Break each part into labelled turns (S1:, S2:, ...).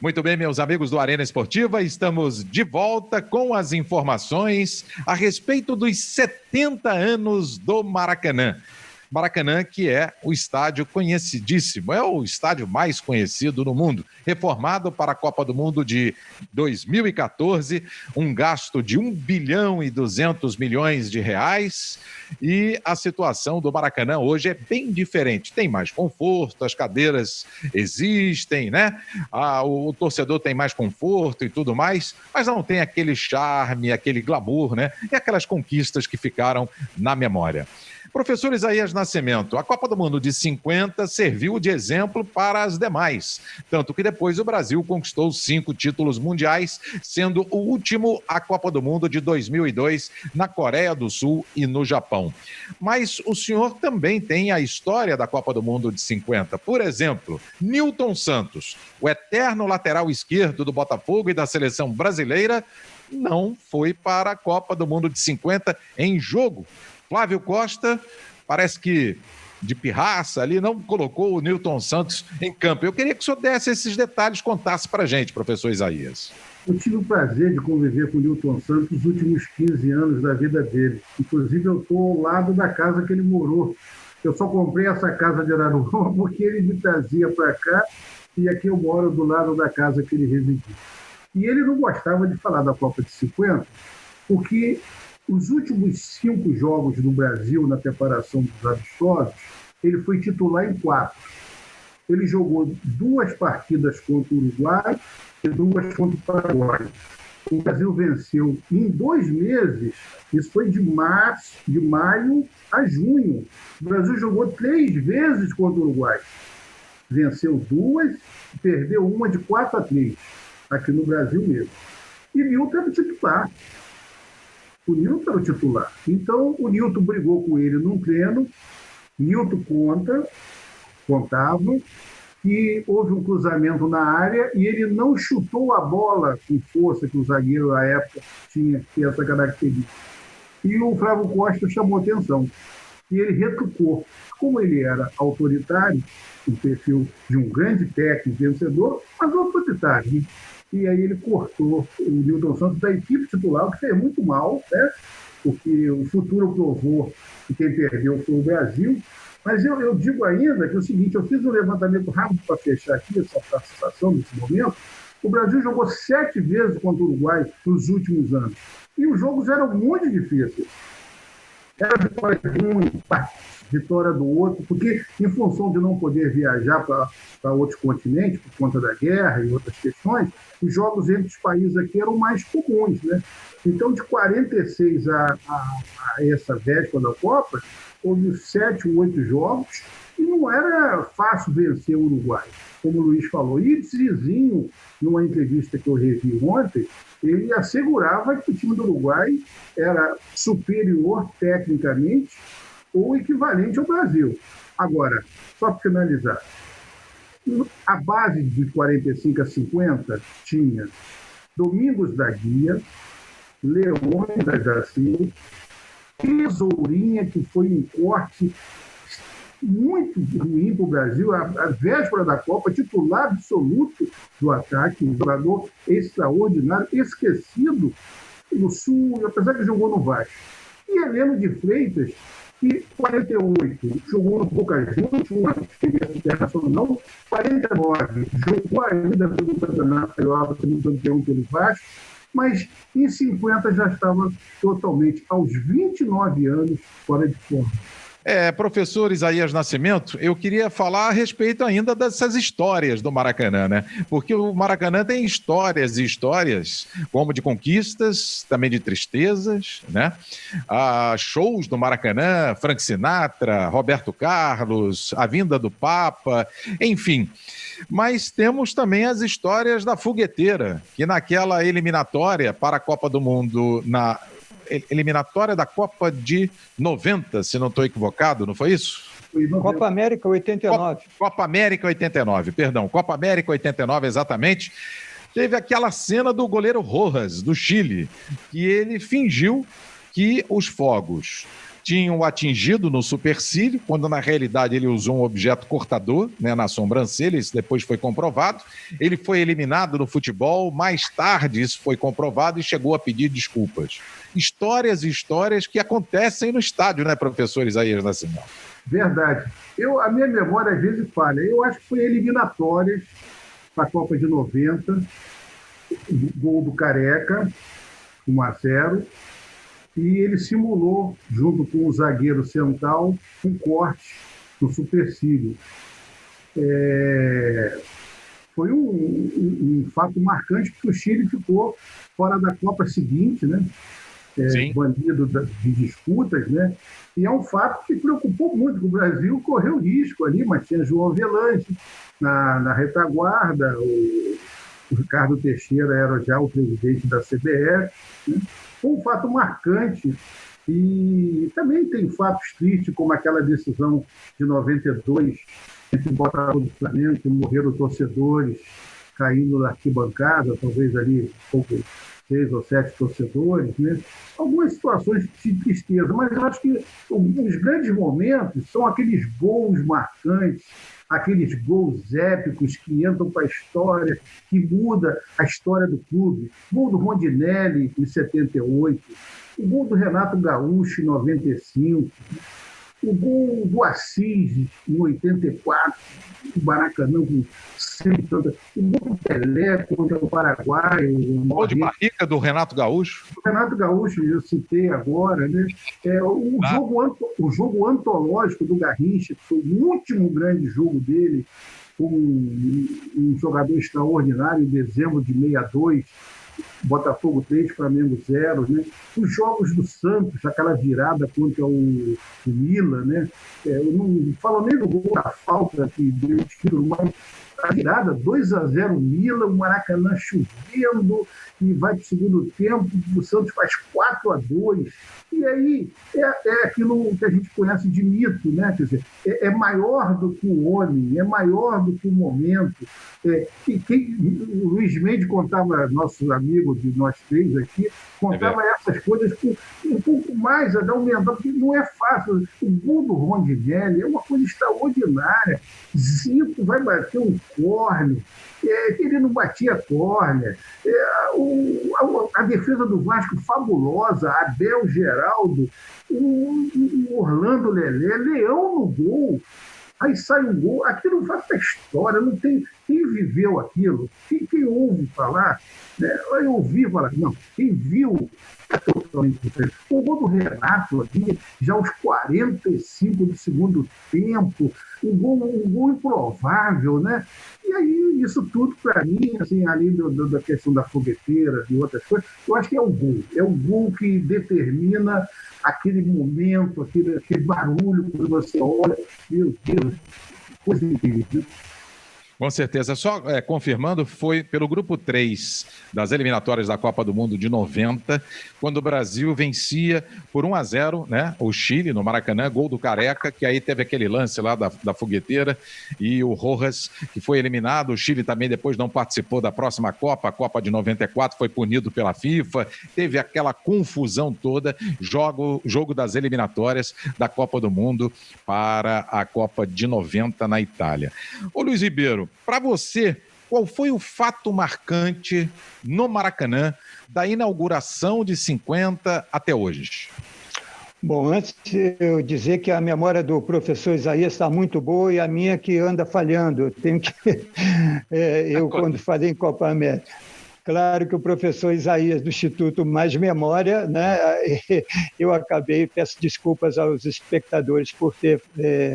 S1: Muito bem, meus amigos do Arena Esportiva, estamos de volta com as informações a respeito dos 70 anos do Maracanã. Maracanã, que é o estádio conhecidíssimo, é o estádio mais conhecido no mundo, reformado para a Copa do Mundo de 2014, um gasto de 1 bilhão e 200 milhões de reais, e a situação do Maracanã hoje é bem diferente, tem mais conforto, as cadeiras existem, né? O torcedor tem mais conforto e tudo mais, mas não tem aquele charme, aquele glamour, né? E aquelas conquistas que ficaram na memória. Professor Isaías Nascimento, a Copa do Mundo de 50 serviu de exemplo para as demais, tanto que depois o Brasil conquistou 5 títulos mundiais, sendo o último a Copa do Mundo de 2002 na Coreia do Sul e no Japão. Mas o senhor também tem a história da Copa do Mundo de 50. Por exemplo, Nilton Santos, o eterno lateral esquerdo do Botafogo e da seleção brasileira, não foi para a Copa do Mundo de 50 em jogo. Flávio Costa, parece que de pirraça ali, não colocou o Nilton Santos em campo. Eu queria que o senhor desse esses detalhes, contasse para a gente, professor Isaías.
S2: Eu tive o prazer de conviver com o Nilton Santos os últimos 15 anos da vida dele. Inclusive, eu estou ao lado da casa que ele morou. Eu só comprei essa casa de Araruama porque ele me trazia para cá e aqui eu moro do lado da casa que ele residia. E ele não gostava de falar da Copa de 50 porque os últimos 5 jogos do Brasil na preparação dos amistosos, ele foi titular em 4. Ele jogou 2 partidas contra o Uruguai e 2 contra o Paraguai. O Brasil venceu em 2 meses, isso foi de maio a junho. O Brasil jogou 3 vezes contra o Uruguai. Venceu 2 e perdeu uma de 4-3, aqui no Brasil mesmo. E Nilton era o titular. O Nilton era o titular. Então, o Nilton brigou com ele num treino, Nilton contava que houve um cruzamento na área e ele não chutou a bola com força, que o zagueiro, à época, tinha essa característica. E o Flávio Costa chamou atenção. E ele retrucou. Como ele era autoritário, o perfil de um grande técnico vencedor, mas autoritário, né? E aí ele cortou o Nilton Santos da equipe titular, o que fez muito mal, né? Porque o futuro provou que quem perdeu foi o Brasil. Mas eu digo ainda que é o seguinte, eu fiz um levantamento rápido para fechar aqui essa participação nesse momento. O Brasil jogou 7 vezes contra o Uruguai nos últimos anos. E os jogos eram muito difíceis. Era vitória de um, vitória do outro, porque em função de não poder viajar para outros continentes, por conta da guerra e outras questões, os jogos entre os países aqui eram mais comuns, né? Então, de 46 a essa véspera da Copa, houve 7 ou 8 jogos, e não era fácil vencer o Uruguai, como o Luiz falou. E Zizinho, numa entrevista que eu revi ontem, ele assegurava que o time do Uruguai era superior tecnicamente ou equivalente ao Brasil. Agora, só para finalizar, a base de 45 a 50 tinha Domingos da Guia, Leone da Jaci, Tesourinha, que foi um corte muito ruim para o Brasil, a véspera da Copa, titular absoluto do ataque, um jogador extraordinário, esquecido no Sul, apesar que jogou no Vasco. E Heleno de Freitas, que 48 jogou no Boca Juniors, uma experiência internacional, 49 jogou ainda pelo Campeonato Carioca, sendo campeão pelo Vasco, mas em 50 já estava totalmente, aos 29 anos, fora de forma.
S1: Professor Isaías Nascimento, eu queria falar a respeito ainda dessas histórias do Maracanã, né? Porque o Maracanã tem histórias e histórias, como de conquistas, também de tristezas, né? Shows do Maracanã, Frank Sinatra, Roberto Carlos, a vinda do Papa, enfim. Mas temos também as histórias da fogueteira, que naquela eliminatória para a Copa do Mundo, na eliminatória da Copa de 90, se não estou equivocado, não foi isso?
S3: Copa América 89.
S1: Copa América 89, perdão. Copa América 89, exatamente. Teve aquela cena do goleiro Rojas, do Chile, que ele fingiu que os fogos tinham atingido no supercílio, quando na realidade ele usou um objeto cortador, né, na sobrancelha, isso depois foi comprovado. Ele foi eliminado no futebol, mais tarde isso foi comprovado e chegou a pedir desculpas. Histórias e histórias que acontecem no estádio, né, professor Isaías Nascimento?
S2: Verdade. A minha memória às vezes falha. Eu acho que foi eliminatórias para a Copa de 90, gol do Careca, 1-0, e ele simulou, junto com o zagueiro central, um corte no supercílio. Foi um fato marcante, porque o Chile ficou fora da Copa seguinte, né? Banido de disputas, né? E é um fato que preocupou muito, que o Brasil correu risco ali, mas tinha João Avelange na retaguarda, o Ricardo Teixeira era já o presidente da CBF, né? Foi um fato marcante. E também tem fatos tristes, como aquela decisão de 92, entre Botafogo e Flamengo, que morreram torcedores caindo na arquibancada, talvez ali pouco 6 ou 7 torcedores, né? Algumas situações de tristeza, mas eu acho que os grandes momentos são aqueles gols marcantes, aqueles gols épicos que entram para a história, que muda a história do clube. O gol do Rondinelli em 78, o gol do Renato Gaúcho em 95, o gol do Assis em 84, o Maracanã com 100, o gol do Pelé contra o Paraguai.
S1: O gol de barriga do Renato Gaúcho.
S2: O Renato Gaúcho, eu citei agora, né? O jogo antológico do Garrincha, que foi o último grande jogo dele, como um jogador extraordinário, em dezembro de 62, Botafogo 3, Flamengo 0, né? Os jogos do Santos, aquela virada contra o Milan, né? Eu não falo nem do gol da falta que deu o título, mas a virada 2-0 Milan, o Maracanã chovendo, e vai para o segundo tempo, o Santos faz 4-2, e aí é aquilo que a gente conhece de mito, né? Quer dizer, é maior do que o homem, é maior do que o momento. O Luiz Mendes contava, nosso amigo de nós três aqui, contava essas coisas com um pouco mais a dar um mental, porque não é fácil. O gol do Rondinelli é uma coisa extraordinária. Zico vai bater um córner, ele não batia córner. A defesa do Vasco fabulosa, Abel Geraldo, o Orlando Lelé, Leão no gol. Aí sai um gol, aquilo faz a história, não tem quem viveu aquilo, quem ouve falar, né? Eu ouvi falar, não, quem viu é totalmente diferente. O gol do Renato ali, já aos 45 do segundo tempo, um gol improvável, né? E aí, isso tudo, para mim, assim, além da questão da fogueteira, de outras coisas, eu acho que é o gol que determina aquele momento, aquele barulho, quando você olha, meu Deus, coisa incrível.
S1: Com certeza. Só confirmando, foi pelo grupo 3 das eliminatórias da Copa do Mundo de 90, quando o Brasil vencia por 1-0, né, o Chile no Maracanã, gol do Careca, que aí teve aquele lance lá da fogueteira, e o Rojas, que foi eliminado. O Chile também depois não participou da próxima Copa, a Copa de 94, foi punido pela FIFA, teve aquela confusão toda, jogo das eliminatórias da Copa do Mundo para a Copa de 90 na Itália. Ô Luiz Ribeiro, para você, qual foi o fato marcante no Maracanã da inauguração de 50 até hoje?
S3: Bom, antes de eu dizer que a memória do professor Isaías está muito boa e a minha que anda falhando. Eu tenho que... quando falei em Copa América. Claro que o professor Isaías do Instituto Mais Memória, né, eu peço desculpas aos espectadores por ter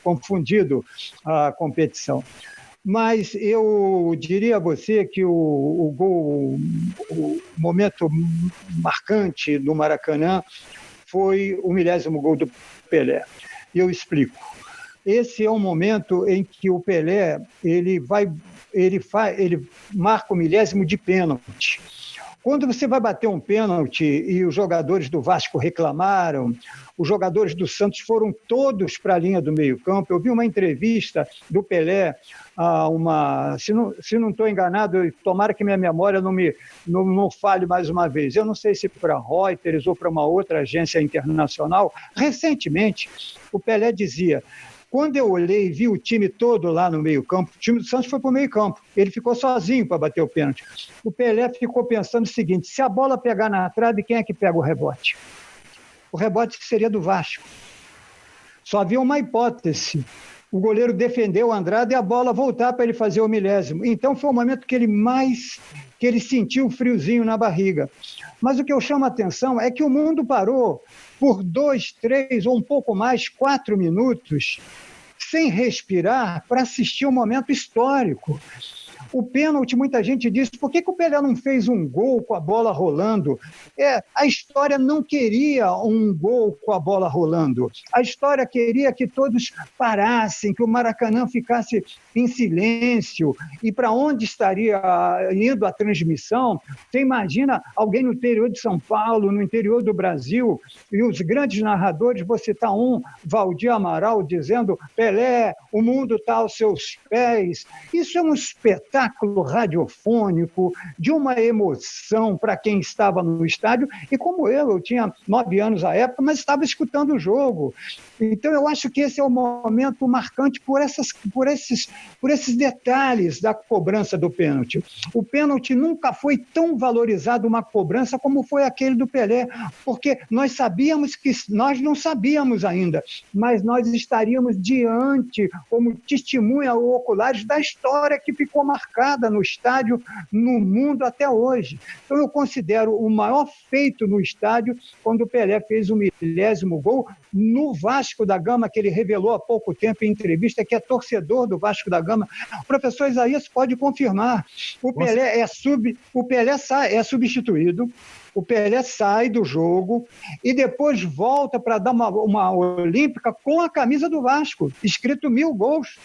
S3: confundido a competição. Mas eu diria a você que o momento marcante no Maracanã foi o 10º gol do Pelé. E eu explico. Esse é um momento em que o Pelé ele marca o 10º de pênalti. Quando você vai bater um pênalti e os jogadores do Vasco reclamaram, os jogadores do Santos foram todos para a linha do meio-campo. Eu vi uma entrevista do Pelé, se não estou enganado, tomara que minha memória não falhe mais uma vez. Eu não sei se para a Reuters ou para uma outra agência internacional. Recentemente, o Pelé dizia: quando eu olhei e vi o time todo lá no meio-campo, o time do Santos foi para o meio-campo, ele ficou sozinho para bater o pênalti. O Pelé ficou pensando o seguinte: se a bola pegar na trave, quem é que pega o rebote? O rebote seria do Vasco. Só havia uma hipótese: o goleiro defendeu o Andrade e a bola voltar para ele fazer o milésimo. Então foi o momento que ele sentiu o friozinho na barriga. Mas o que eu chamo a atenção é que o mundo parou por 2, 3 ou um pouco mais, 4 minutos, sem respirar, para assistir um momento histórico. O pênalti, muita gente diz: por que o Pelé não fez um gol com a bola rolando? A história não queria um gol com a bola rolando. A história queria que todos parassem, que o Maracanã ficasse em silêncio. E para onde estaria indo a transmissão? Você imagina alguém no interior de São Paulo, no interior do Brasil, e os grandes narradores, vou citar um, Valdir Amaral, dizendo: Pelé, o mundo está aos seus pés. Isso é um espetáculo radiofônico, de uma emoção para quem estava no estádio, e como eu tinha 9 anos à época, mas estava escutando o jogo. Então eu acho que esse é o momento marcante por esses detalhes da cobrança do pênalti. O pênalti nunca foi tão valorizado uma cobrança como foi aquele do Pelé, porque nós não sabíamos ainda, mas nós estaríamos diante, como testemunha oculares da história que ficou marcada no estádio, no mundo até hoje. Então eu considero o maior feito no estádio quando o Pelé fez o 10º gol no Vasco da Gama, que ele revelou há pouco tempo em entrevista, que é torcedor do Vasco da Gama. O professor Isaías pode confirmar. O Pelé é substituído, o Pelé sai do jogo e depois volta para dar uma olímpica com a camisa do Vasco, escrito 1000 gols.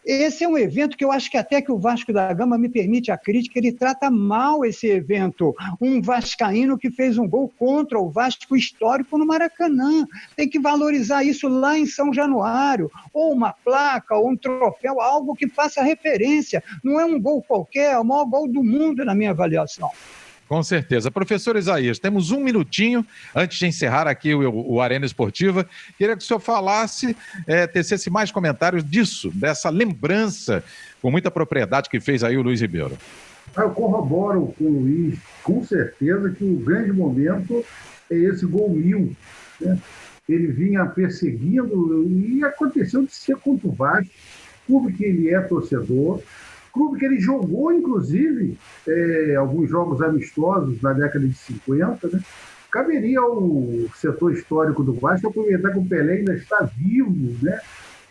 S3: Esse é um evento que eu acho que até que o Vasco da Gama, me permite a crítica, ele trata mal esse evento. Um vascaíno que fez um gol contra o Vasco histórico no Maracanã. Tem que valorizar isso lá em São Januário, ou uma placa, ou um troféu, algo que faça referência. Não é um gol qualquer, é o maior gol do mundo na minha avaliação.
S1: Com certeza. Professor Isaías, temos um minutinho antes de encerrar aqui o Arena Esportiva. Queria que o senhor falasse, tecesse mais comentários dessa lembrança com muita propriedade que fez aí o Luiz Ribeiro.
S2: Eu corroboro com o Luiz, com certeza, que o grande momento é esse gol 1000, né? Ele vinha perseguindo e aconteceu de ser contra o Vasco, clube que ele é torcedor, clube que ele jogou, inclusive, alguns jogos amistosos na década de 50, né? Caberia ao setor histórico do Vasco aproveitar que o Pelé ainda está vivo, né?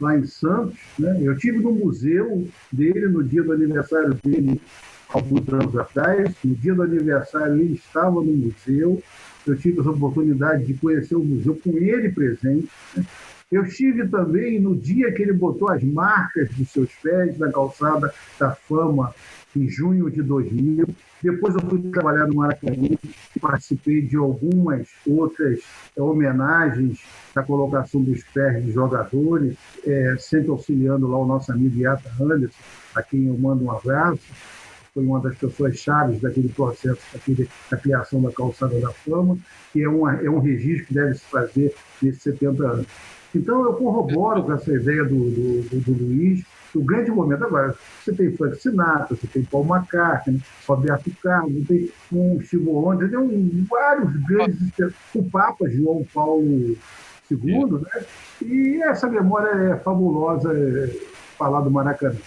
S2: Lá em Santos, né? Eu estive no museu dele no dia do aniversário dele, alguns anos atrás. No dia do aniversário ele estava no museu. Eu tive essa oportunidade de conhecer o museu com ele presente, né? Eu estive também no dia que ele botou as marcas dos seus pés na calçada da Fama, em junho de 2000. Depois eu fui trabalhar no Maracanã e participei de algumas outras homenagens da colocação dos pés de jogadores, sempre auxiliando lá o nosso amigo Iata Anderson, a quem eu mando um abraço. Foi uma das pessoas chaves daquele processo, da criação da calçada da Fama, que é um registro que deve se fazer nesses 70 anos. Então, eu corroboro com essa ideia do Luiz, o grande momento. Agora, você tem Frank Sinatra, você tem Paul McCartney, Roberto Carlos, tem um Steve Wonder, tem vários grandes, o Papa João Paulo II, né? E essa memória é fabulosa, falar do Maracanã.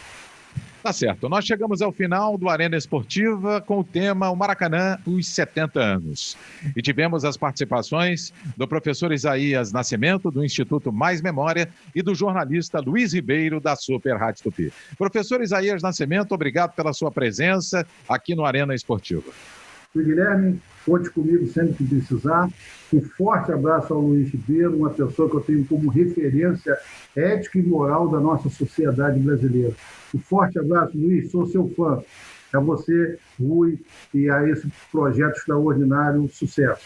S1: Tá certo. Nós chegamos ao final do Arena Esportiva com o tema O Maracanã, os 70 anos. E tivemos as participações do professor Isaías Nascimento, do Instituto Mais Memória, e do jornalista Luiz Ribeiro, da Super Rádio Tupi. Professor Isaías Nascimento, obrigado pela sua presença aqui no Arena Esportiva.
S2: Guilherme, conte comigo sempre que precisar. Um forte abraço ao Luiz Ribeiro, uma pessoa que eu tenho como referência ética e moral da nossa sociedade brasileira. Um forte abraço, Luiz, sou seu fã. A você, Rui, e a esse projeto extraordinário, sucesso.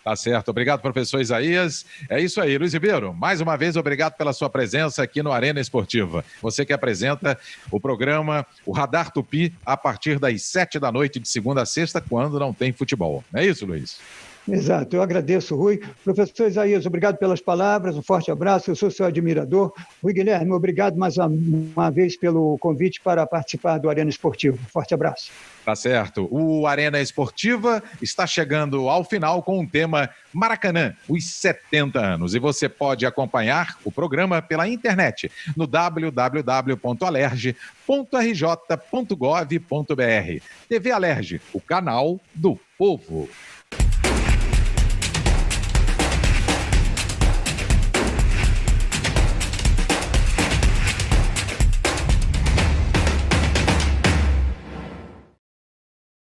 S1: Tá certo. Obrigado, professor Isaías. É isso aí, Luiz Ribeiro. Mais uma vez, obrigado pela sua presença aqui no Arena Esportiva. Você que apresenta o programa, o Radar Tupi, a partir das 7h de segunda a sexta, quando não tem futebol. Não é isso, Luiz?
S3: Exato, eu agradeço, Rui. Professor Isaías, obrigado pelas palavras, um forte abraço, eu sou seu admirador. Rui Guilherme, obrigado mais uma vez pelo convite para participar do Arena Esportivo. Forte abraço.
S1: Tá certo. O Arena Esportiva está chegando ao final com o tema Maracanã, os 70 anos. E você pode acompanhar o programa pela internet no www.alerj.rj.gov.br. TV Alerj, o canal do povo.